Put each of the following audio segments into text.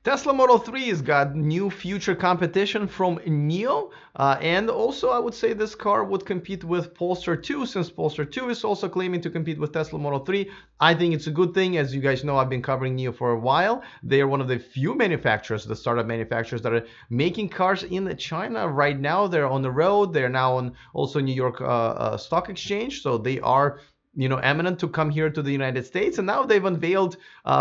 Tesla Model 3 has got new future competition from Nio, and also I would say this car would compete with Polestar 2, since Polestar 2 is also claiming to compete with Tesla Model 3. I think it's a good thing. As you guys know, I've been covering Nio for a while. They are one of the few manufacturers, the startup manufacturers, that are making cars in China right now. They're on the road. They're now on also New York Stock Exchange, so they are eminent to come here to the United States. And now they've unveiled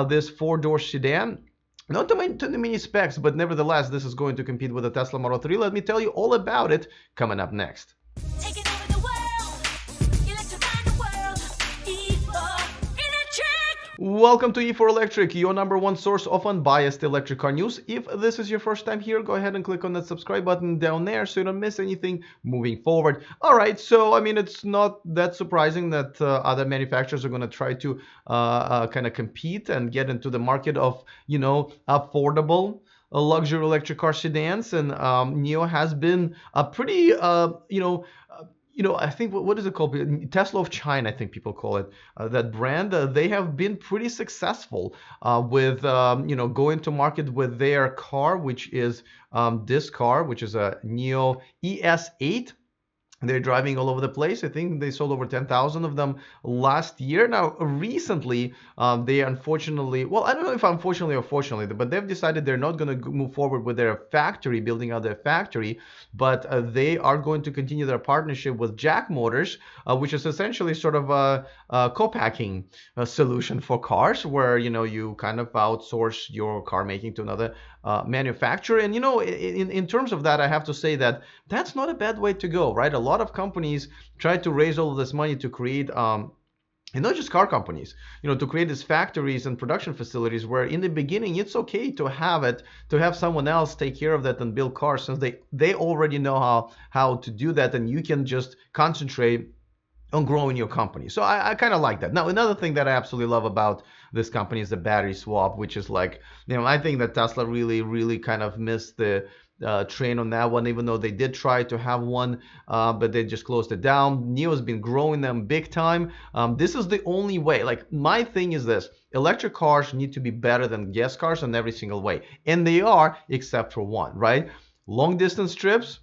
this four-door sedan. Not too many specs, but nevertheless, this is going to compete with the Tesla Model 3. Let me tell you all about it coming up next. Taking over the world, electrifying the world, E4 Electric! Welcome to E4 Electric, your number one source of unbiased electric car news. If this is your first time here, go ahead and click on that subscribe button down there so you don't miss anything moving forward. All right, so I mean, it's not that surprising that other manufacturers are going to try to kind of compete and get into the market of, affordable luxury electric car sedans. And Nio has been a pretty, I think what is it called? Tesla of China, I think people call it that brand. They have been pretty successful with going to market with their car, which is this car, which is a Nio ES8. They're driving all over the place. I think they sold over 10,000 of them last year. Now, recently, they unfortunately, well, I don't know if unfortunately or fortunately, but they've decided they're not going to move forward with their factory, building out their factory, but they are going to continue their partnership with Jack Motors, which is essentially sort of a co-packing solution for cars, where, you kind of outsource your car making to another manufacturer. And, in terms of that, I have to say that that's not a bad way to go, right? A lot of companies try to raise all of this money to create and not just car companies, to create these factories and production facilities where in the beginning it's okay to have someone else take care of that and build cars, since they already know how to do that, and you can just concentrate on growing your company. So I kind of like that. Now, another thing that I absolutely love about this company is the battery swap, which is like, I think that Tesla really, really kind of missed the train on that one, even though they did try to have one, but they just closed it down. Nio has been growing them big time. This is the only way. Like, my thing is this: electric cars need to be better than gas cars in every single way. And they are, except for one, right? Long distance trips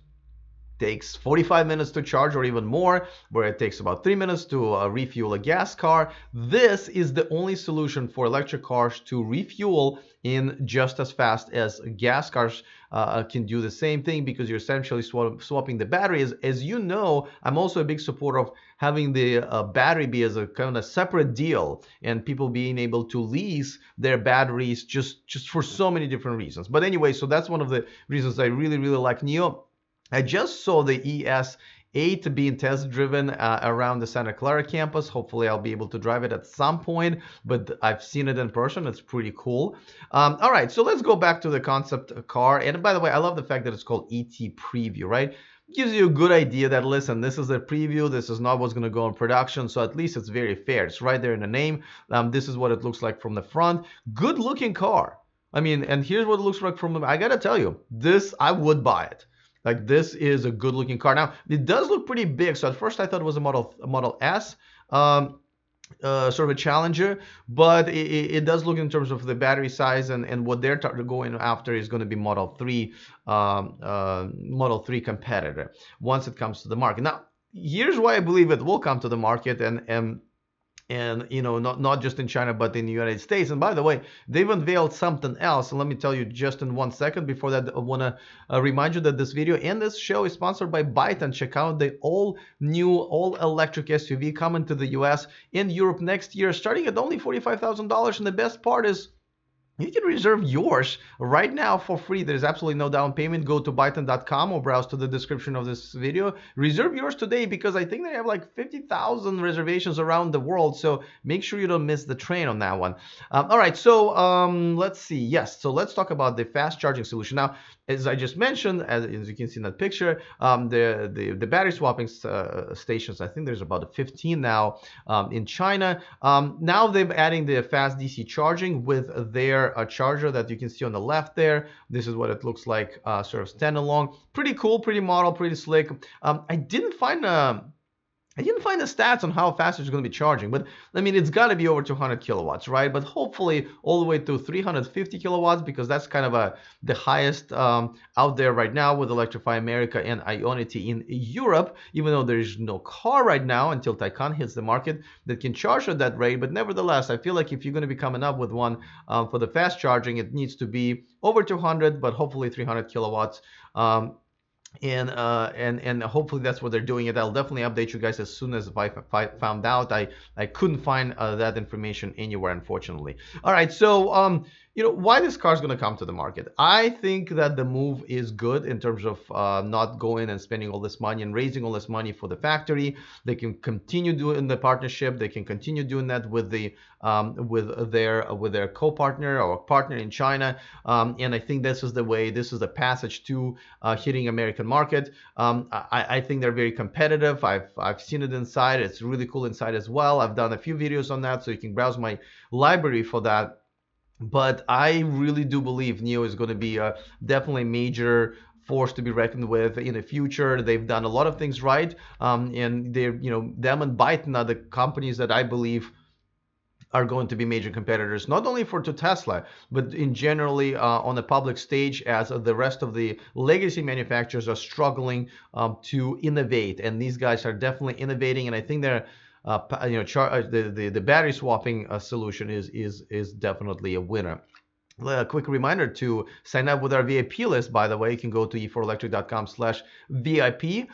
takes 45 minutes to charge, or even more, where it takes about 3 minutes to refuel a gas car. This is the only solution for electric cars to refuel in just as fast as gas cars can do the same thing, because you're essentially swapping the batteries. As you know, I'm also a big supporter of having the battery be as a kind of separate deal, and people being able to lease their batteries just for so many different reasons. But anyway, so that's one of the reasons I really, really like Nio. I just saw the ES8 being test driven around the Santa Clara campus. Hopefully I'll be able to drive it at some point, but I've seen it in person. It's pretty cool. All right, so let's go back to the concept car. And by the way, I love the fact that it's called ET Preview, right? Gives you a good idea that, listen, this is a preview. This is not what's going to go in production. So at least it's very fair. It's right there in the name. This is what it looks like from the front. Good looking car. I mean, and here's what it looks like from the, I got to tell you, this, I would buy it. Like, this is a good looking car. Now, it does look pretty big. So at first I thought it was a Model S, sort of a Challenger, but it does look, in terms of the battery size and what they're going after, is going to be Model 3 competitor once it comes to the market. Now, here's why I believe it will come to the market, and not just in China, but in the United States. And by the way, they've unveiled something else, and let me tell you just in 1 second. Before that, I want to remind you that this video and this show is sponsored by Byton. Check out the all-new, all-electric SUV coming to the US and Europe next year, starting at only $45,000. And the best part is, you can reserve yours right now for free. There's absolutely no down payment. Go to byton.com or browse to the description of this video. Reserve yours today, because I think they have like 50,000 reservations around the world. So make sure you don't miss the train on that one. All right, so let's see. Yes, so let's talk about the fast charging solution. Now, as I just mentioned, as you can see in that picture, the battery swapping stations, I think there's about 15 now in China. Now they're adding the fast DC charging with their charger that you can see on the left there. This is what it looks like, sort of standalone. Pretty cool, pretty model, pretty slick. I didn't find I didn't find the stats on how fast it's going to be charging, but I mean, it's got to be over 200 kilowatts, right? But hopefully all the way to 350 kilowatts, because that's kind of the highest out there right now with Electrify America and Ionity in Europe, even though there's no car right now until Taycan hits the market that can charge at that rate. But nevertheless, I feel like if you're going to be coming up with one for the fast charging, it needs to be over 200, but hopefully 300 kilowatts. And hopefully that's what they're doing. It. I'll definitely update you guys as soon as I found out. I couldn't find that information anywhere, unfortunately. All right, so why this car is going to come to the market? I think that the move is good in terms of not going and spending all this money and raising all this money for the factory. They can continue doing the partnership. They can continue doing that with the with their co-partner or partner in China. And I think this is the way. This is the passage to hitting American market. I think they're very competitive. I've seen it inside. It's really cool inside as well. I've done a few videos on that, so you can browse my library for that. But I really do believe Nio is going to be a definitely major force to be reckoned with in the future. They've done a lot of things right, and they're them and Byton are the companies that I believe are going to be major competitors, not only to Tesla, but in generally on the public stage, as the rest of the legacy manufacturers are struggling to innovate. And these guys are definitely innovating, and I think they're the battery swapping solution is definitely a winner. A quick reminder to sign up with our VIP list, by the way. You can go to e4electric.com/VIP.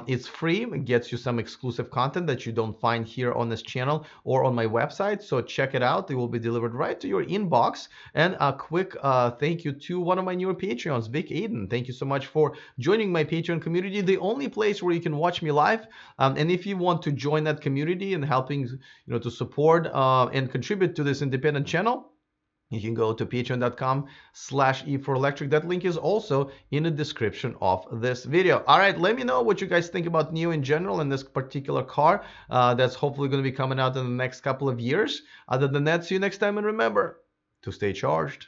It's free. It gets you some exclusive content that you don't find here on this channel or on my website. So check it out. It will be delivered right to your inbox. And a quick thank you to one of my newer Patreons, Vic Aiden. Thank you so much for joining my Patreon community, the only place where you can watch me live. And if you want to join that community and helping to support and contribute to this independent channel, you can go to patreon.com/e4electric. That link is also in the description of this video. All right, let me know what you guys think about Nio in general and this particular car that's hopefully going to be coming out in the next couple of years. Other than that, see you next time, and remember to stay charged.